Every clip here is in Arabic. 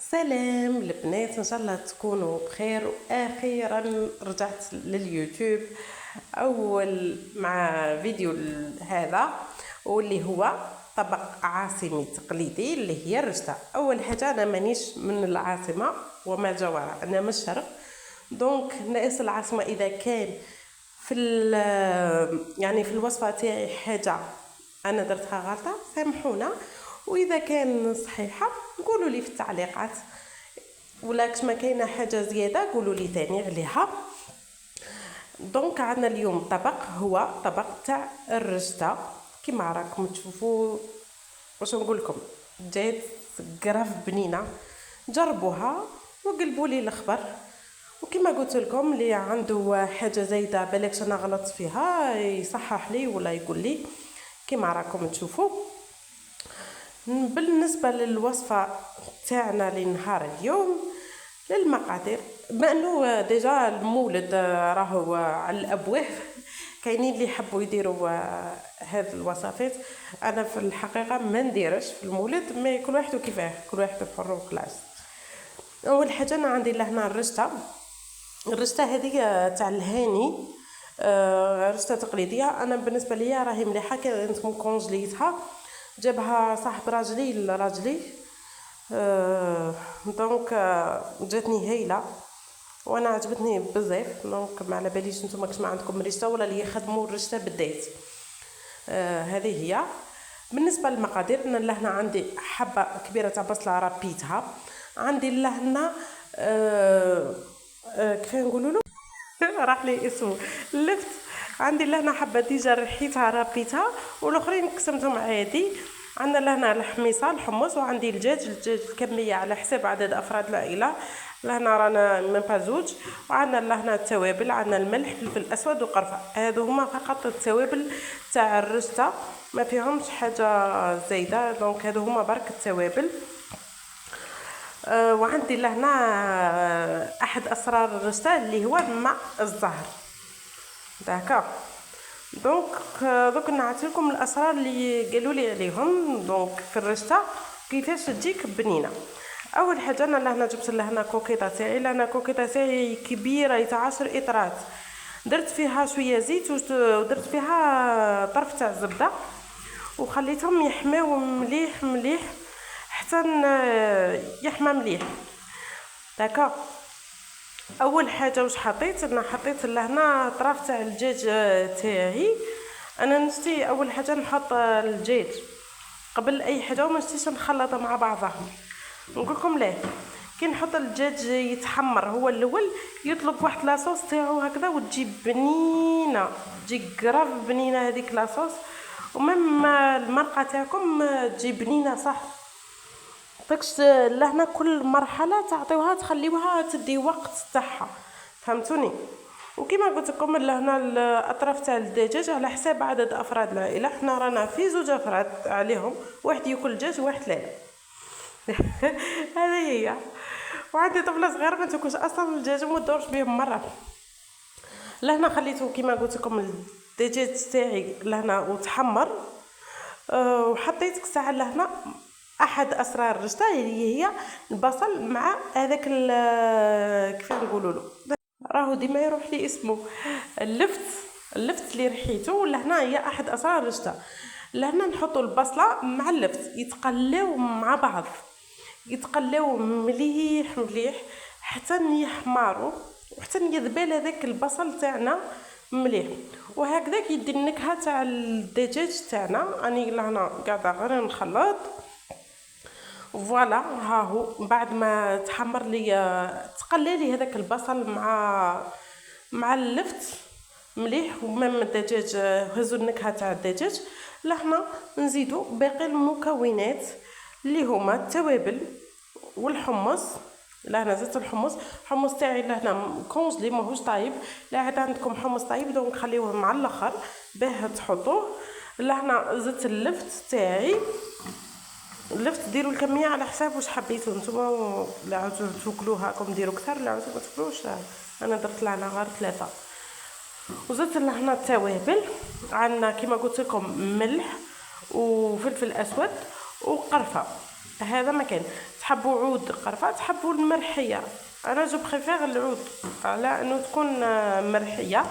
سلام البنات، ان شاء الله تكونوا بخير. واخيرا رجعت لليوتيوب اول مع فيديو هذا، واللي هو طبق عاصمي تقليدي اللي هي الرشته. اول حاجه انا مانيش من العاصمه وما جاورها، انا من الشرق. دونك ناقص العاصمه اذا كان في يعني في الوصفه تاعي حاجه انا درتها غلطه سامحونا، واذا كان صحيحه قولوا لي في التعليقات، ولا كما كاينه حاجه زياده قولوا لي ثاني عليها. دونك عندنا اليوم طبق هو طبق تاع الرشته كما راكم تشوفوا. واش نقول لكم، جات قراف بنينه، جربوها وقلبوا لي الخبر. وكما قلت لكم اللي عنده حاجه زايده بالك انا غلطت فيها يصحح لي ولا يقول لي كما راكم تشوفوا. بالنسبه للوصفه تاعنا لنهار اليوم، للمقادير، بما انه ديجا المولد راهو على الابواب كاينين اللي يحبوا يديروا هذه الوصفات. انا في الحقيقه ما نديرش في المولد، ما كل واحد وكيفاه، كل واحد حر وخلاص. اول حاجه انا عندي لهنا الرشته هذه تاع الهاني، رشته تقليديه. انا بالنسبه لي راهي مليحه، كانت مكونجليتها جابها صاحب راجلي دونك جاتني هايله وانا عجبتني بزاف. دونك ما على باليش نتوما كاش ما عندكم رشته ولا اللي يخدموا الرشته بالذات. هذه هي. بالنسبه للمقادير، انا لهنا عندي حبه كبيره تاع بصله ربيتها، عندي لهنا كيف نقولوا له راح لي اسمه اللفت. عندي لهنا حبه ديجا رحيتها ربيتها، والاخرين قسمتهم عادي. عندنا لهنا الحميصه الحمص، وعندي الدجاج الكميه على حساب عدد افراد العائله. لهنا رانا من بازوج. وعندنا لهنا التوابل، عندنا الملح فلفل اسود وقرفه. هادو هما فقط التوابل تاع الرشته، ما فيهمش حاجه زايده. دونك هادو هما برك التوابل. وعندي لهنا احد اسرار الرشته اللي هو ماء الزهر. داكا دوك نعطي لكم الاسرار اللي قالوا لي عليهم. دونك في الرشته كيفاش تجيك بنينه. اول حاجه انا لهنا جبت لهنا كوكيطه تاعي، لهنا كوكيطه تاعي كبيره تاع 10 اطرات، درت فيها شويه زيت ودرت فيها طرف تاع زبده، وخليتهم يحماو مليح مليح حتى يحمى مليح. داكا اول حاجه واش حطيت، انا حطيت لهنا طرف تاع الدجاج تاعي. انا نشتي اول حاجه نحط الدجاج قبل اي حاجه، وما نشتيش نخلطها مع بعضهم. نقول لكم ليه، كي نحط الدجاج يتحمر هو الاول يطلق واحد لاصوص تاعو هكذا وتجي بنينه، تجي قراف بنينه هذيك لاصوص. ومم المرقه تاعكم تجي بنينه صح. داكش لهنا كل مرحله تعطيوها تخليوها تدي وقت تاعها، فهمتوني. وكما قلت لكم لهنا الاطراف تاع الدجاج على حساب عدد افراد العائله. حنا رانا في 2 افراد عليهم، واحد ياكل دجاج وواحد لا. هذه هي. وعندي طفله صغيره ما تاكلش اصلا الدجاج وما دورش بهم مره. لهنا خليته كما قلت لكم الدجاج تاعي لهنا وتحمر. وحطيت ساعه لهنا احد اسرار الرشته اللي هي البصل مع هذاك كيف نقولوا له، راهو ديما يروح لي اسمه، اللفت اللي رحيته. لهنا هي احد اسرار الرشته. لهنا نحطوا البصله مع اللفت يتقلاو مع بعض، يتقلاو مليح مليح حتى يحمروا وحتى يذبل هذاك البصل تاعنا مليح، وهكذا يدي النكهه تاع الدجاج تاعنا. راني لهنا قاعده غير نخلط. فوالا ها هو بعد ما تحمر لي تقلى لي هذاك البصل مع اللفت مليح ومام الدجاج هزوا النكهه تاع الدجاج. لهنا نزيدوا باقي المكونات اللي هما التوابل والحمص. لهنا زدت الحمص تاعي لهنا كونجلي ماهوش طايب، لا عاد عندكم حمص طايب دونك خليوه مع الاخر باه تحطوه. لهنا زدت اللفت تاعي، اللفت ديروا الكميه على حساب واش حبيتوا نتوما، لا عاودتوا تاكلوها راكم ديروا كثر، لا عاودتوا ما تاكلوش. انا درت لهنا غير 3. وزدت لهنا التوابل، عندنا كما قلت لكم ملح وفلفل اسود وقرفه. هذا ما كان تحبوا عود قرفه تحبوا المرحيه. انا جو بريفير العود على انه تكون مرحيه.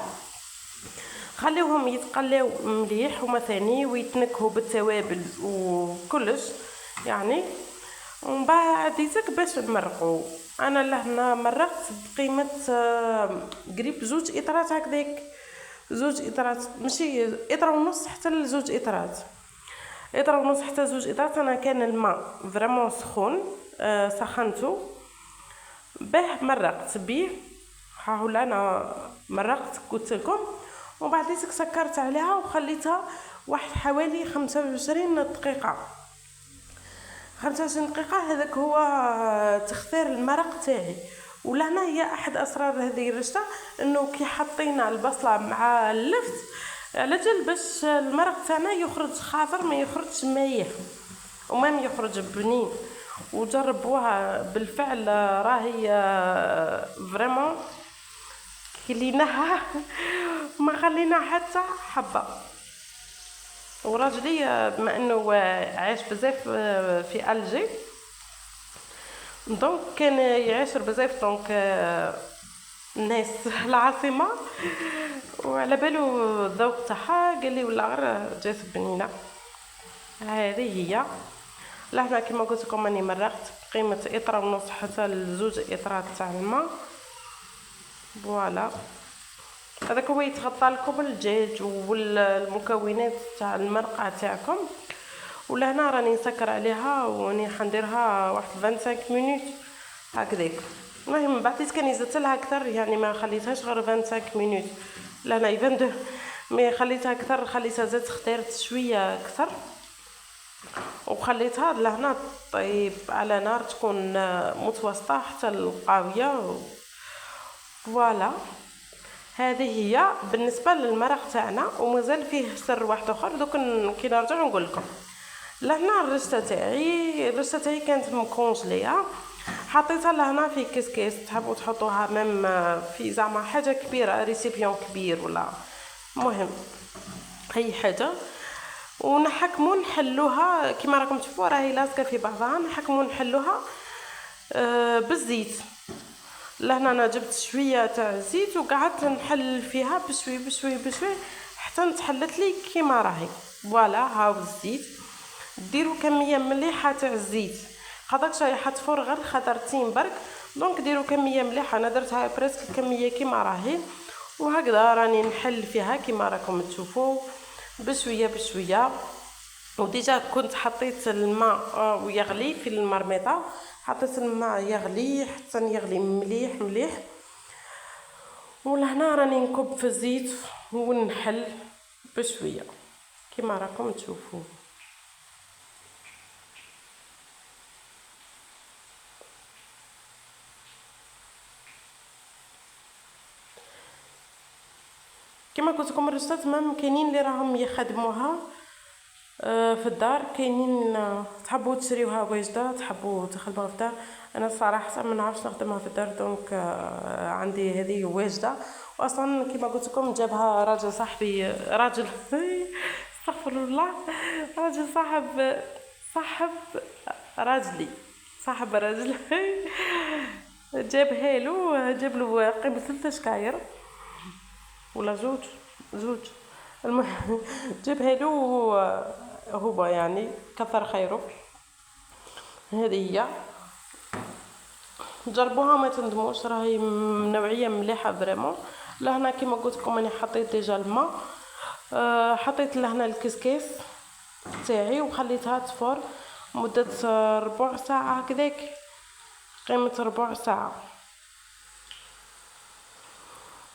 خليوهم يتقلاو مليح هما ثاني ويتنكهوا بالتوابل وكلش يعني. ومن بعد يزك باش نمرقوا. انا لهنا مرقت بقيمه قريب 2 اطرات هكذاك، 2 اطرات ماشي اطره ونص حتى ل2 اطرات، اطره ونص حتى 2 اطرات. انا كان الماء فريمون سخون، سخنته به مرقت بيه. ها هو انا مرقت قلت لكم. ومن بعد سكرت عليها وخليتها واحد حوالي 25 دقيقه. 25 دقيقه هذاك هو تختار المرق تاعي. ولهنا هي احد اسرار هذه الرشته، انه كي حطينا البصله مع اللفت على جال باش المرق تاعنا يخرج خاضر ما يخرجش مايح وما يخرج بنين. وجربوها بالفعل راهي فريمون كليناها ما خلينا حتى حبه. وراجلي بما انه عايش بزاف في الجي دونك كان يعاشر بزاف دونك الناس العاصمه، وعلى بالو الذوق تاعها قال لي ولا غير جات بنينه. هذه هي لهنا كما قلت لكم راني مرقت بقيمه اطره ونص حتى ل2 اطرات تاع الماء. فوالا هذاك هو يتغطى لكم الدجاج والمكونات تاع المرقه تاعكم. ولهنا راني نسكر عليها وراني حنديرها واحد 25 مينوت هكذاك. المهم من بعد كان زدت لها اكثر يعني ما خليتهاش غير 25 مينوت، لهنا 22 مي خليتها اكثر، خليتها زاد اختارت شويه اكثر وخليتها لهنا طيب على نار تكون متوسطه حتى القاويه. فوالا هذه هي بالنسبه للمرق تاعنا. ومازال فيه سر واحد اخر دوك كي نرجع نقول لكم. لهنا الرشته تاعي كانت مكونجليه، حطيتها لهنا في كيس تحبوا تحطوها ميم في زعما حاجه كبيره ريسيبيون كبير ولا مهم اي حاجه. ونحكموا نحلوها كما راكم تشوفوا راهي لاصقه في بعضها. نحكموا نحلوها بالزيت. لهنا انا جبت شويه تاع الزيت وقعدت نحل فيها بشوي بشوي بشوي حتى نتحلت لي كيما راهي. فوالا هاو الزيت. ديروا كميه مليحه تاع الزيت، خاطرك شايحه فور غير خطرتين برك، دونك ديروا كميه مليحه. انا درتها بريسك كميه كيما راهي وهكذا راني نحل فيها كيما راكم تشوفوا بشويه بشويه. وديجا كنت حطيت الماء ويغلي في المرميطه، حطيت الماء يغلي حتى يغلي مليح مليح. ولهنا راني نكب في الزيت ونحل بشويه كيما راكم تشوفوا. كما قلت لكم الرشتات مام كاينين اللي راهم يخدموها في الدار، كاينين تحبوا تشريوها واجده تحبوا تخدموها في الدار. انا صراحه ما نعرفش نخدمها في الدار دونك عندي هذه واجده. واصلا كما قلت لكم جابها راجل صاحبي، راجل استغفر الله، راجل صاحب راجلي، صاحب راجل جابها له، جاب له قيمه 3 شكاير ولا زوج. المهم جابها له هو يعني كثر خيره. هذه هي جربوها ما تندموش، راهي نوعيه مليحه فريمون. لهنا كما قلت لكم انا حطيت ديجا الماء، حطيت لهنا الكسكيس تاعي وخليتها تفور مده ربع ساعه هكذاك، قيمه ربع ساعه.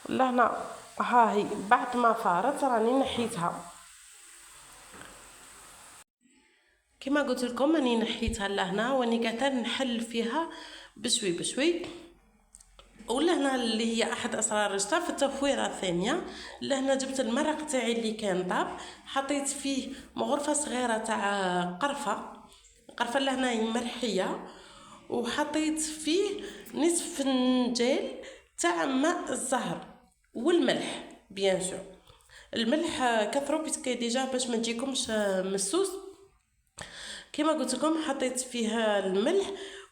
لهنا ها هي بعد ما فارت راني نحيتها كما قلت لكم راني نحيتها لهنا واني قاعده نحل فيها بشوي بشوي. ولهنا اللي هي احد اسرار الرشته في التفويره الثانيه. لهنا جبت المرق تاعي اللي كان طاب، حطيت فيه مغرفه صغيره تاع قرفه لهنا مرحيه، وحطيت فيه نصف فنجان تاع ماء الزهر والملح بيان سور. الملح كثروا بيسكي ديجا باش ما تجيكمش مسوس. كما قلت لكم حطيت فيها الملح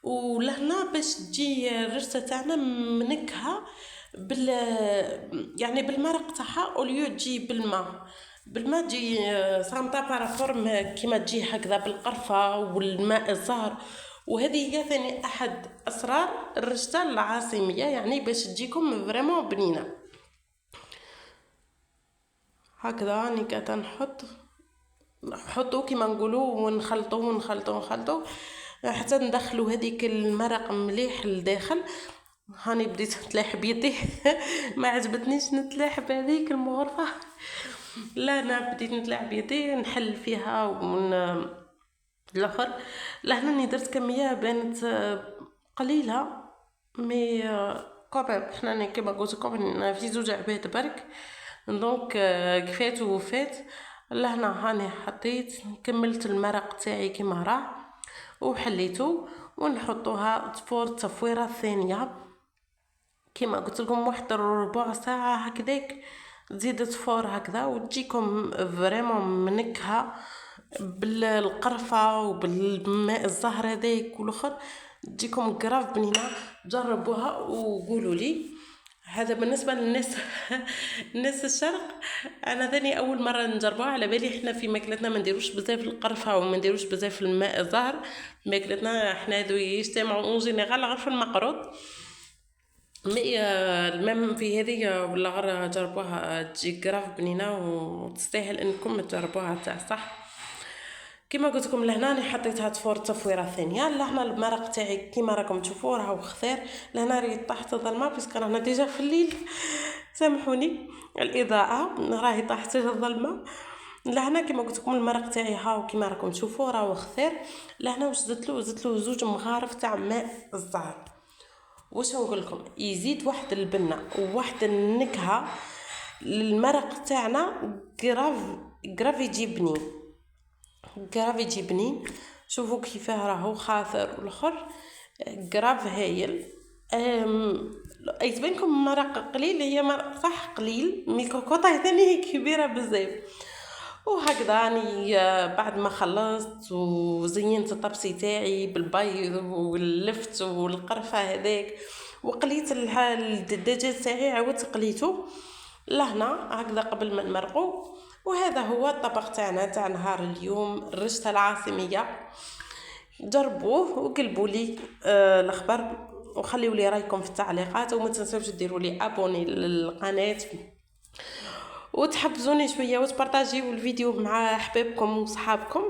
ولهنا باش تجي الرشته تاعنا منكهه يعني بالمرق تاعها اوليو تجي بالماء تجي صامته بارافورم كيما تجي هكذا بالقرفه والماء الزهر. وهذه هي ثاني احد اسرار الرشته العاصميه، يعني باش تجيكم فريمون بنينه. هكذا راني قاعده نحطو كيما نقولوا ونخلطو حتى ندخلوا هذيك المرق مليح لداخل. هاني بديت نتلاح بيدي ما عجبتنيش نتلاح بهذيك المغرفه، لا انا بديت نتلاح بيدي نحل فيها الاخر. لهنا درت كميه بانت قليله مي كوبا حنا كيما قلت لكم في 2 عباد برك، دونك كفات وفات. لهنا هاني حطيت كملت المرق تاعي كيما راه وحليته ونحطوها تفور تصفيره ثانيه كيما قلت لكم واحد ربع ساعه هكذاك، تزيد تفور هكذا وتجيكم فريمون منكهه بالقرفه وبالماء الزهر هذاك والاخر، تجيكم كراف بنينه. جربوها وقولوا لي. هذا بالنسبه للناس الناس الشرق. انا ثاني اول مره نجربوها، على بالي احنا في ماكلتنا ما نديروش بزاف القرفه وما نديروش بزاف الماء الزهر، ماكلتنا احنا هذو يجتمعوا اون جينيرال غير في المقروط. مي المهم في هذه ولا غير جربوها تجي كراف بنينه وتستاهل انكم تجربوها تاع صح. كما قلت لكم لهنا انا حطيتها تفور تصفيره ثانيه. لهنا المرق تاعي كيما راكم تشوفوه راهو خثير. لهنا راهي طاحت الظلمه باسكو رانا ديجا في الليل، سامحوني الاضاءه راهي طاحت الظلمه. لهنا كما قلت لكم المرق تاعي هاو كيما راكم تشوفوه راهو خثير. لهنا واش زدت له 2 مغارف تاع ماء الزهر. واش نقول لكم يزيد واحد البنه وواحد النكهه للمرق تاعنا كراف يجي بنين. شوفوا كيفاه راهو خاطر والاخر كراف هايل. يتبينكم مرق قليل، هي مرق صح قليل مي كوكوطه ثاني كبيره بزاف. وهكذا راني بعد ما خلصت وزينت الطبسي تاعي بالبيض واللفت والقرفه هذاك وقليت الدجاج تاعي عاودت قليته لهنا هكذا قبل ما نمرقو. وهذا هو الطبق تاعنا تاع نهار اليوم، الرشته العاصميه. جربوه وقلبوا لي الاخبار وخليوا لي رايكم في التعليقات، وما تنسوش ديروا لي ابوني للقناه وتحفزوني شويه وتبارطاجيو الفيديو مع احبابكم وصحابكم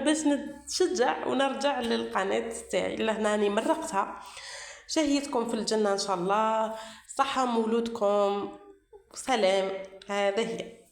باش نتشجع ونرجع للقناه تاعي. لهنا راني مرقتها. شهيتكم في الجنه ان شاء الله. صحه مولودكم. سلام. هذا هي.